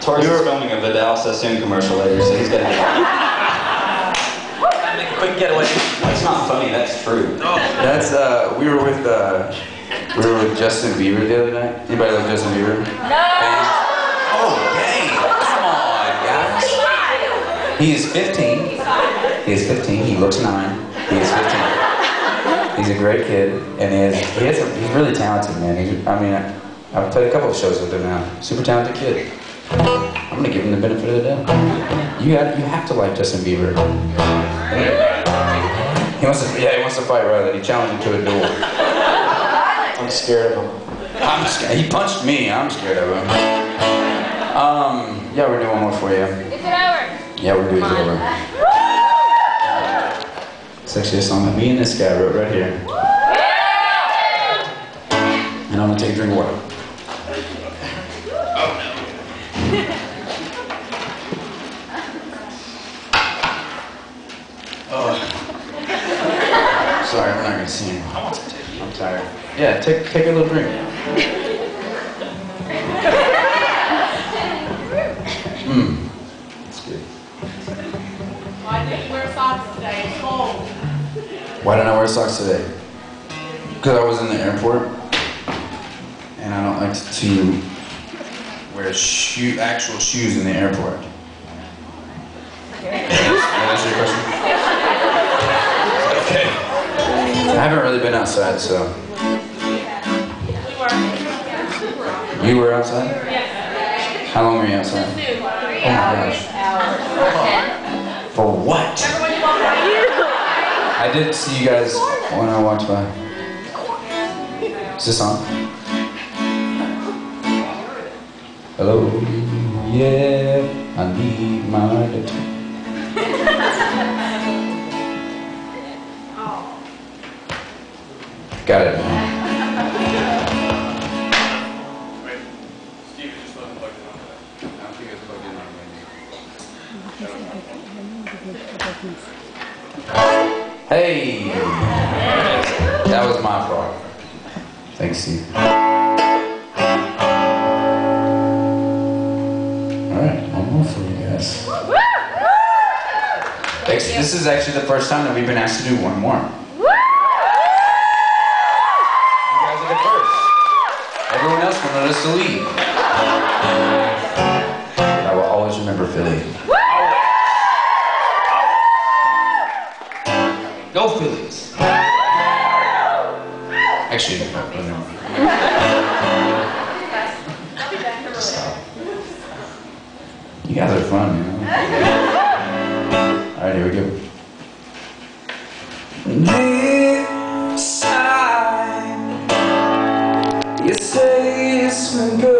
Taurus is filming a Vidal Sassoon commercial later, so he's gonna have to make a quick getaway. That's not funny, that's true. No. That's, we were with Justin Bieber the other night. Anybody like Justin Bieber? No! Oh, dang! Come on, guys. He is 15. He is 15. He looks 9. He is 15. He's a great kid, and he's really talented, man. I've played a couple of shows with him now. Super talented kid. I'm gonna give him the benefit of the doubt. You have to like Justin Bieber. He wants to fight Ryland. He challenged him to a duel. I'm scared of him. He punched me. I'm scared of him. Yeah, we're doing one more for you. Is it over? Yeah, we're doing it over. It's actually a song that me and this guy wrote right here. And I'm gonna take a drink of water. Sorry, we're not gonna sing. I'm tired. Yeah, take a little drink. That's good. Why didn't you wear socks today? It's cold. Why didn't I wear socks today? Because I was in the airport, and I don't like to wear actual shoes in the airport. Can I answer your question? Okay. I haven't really been outside, so. You were outside? Yes. How long were you outside? 3 hours. For what? I did see you guys when I walked by. Is this on? Hello? Yeah, I need my attention. Got it. Wait, Steve is just not plugged in on that. I don't think it's plugged in on maybe. Hey! That was my fault. Thanks, Steve. Alright, one more for you guys. Thanks. This is actually the first time that we've been asked to do one more. Everyone else wanted us to leave. I will always remember Philly. Go Phillies! Actually, no. Stop. You guys are fun, you know? Alright, here we go. You say it's been good.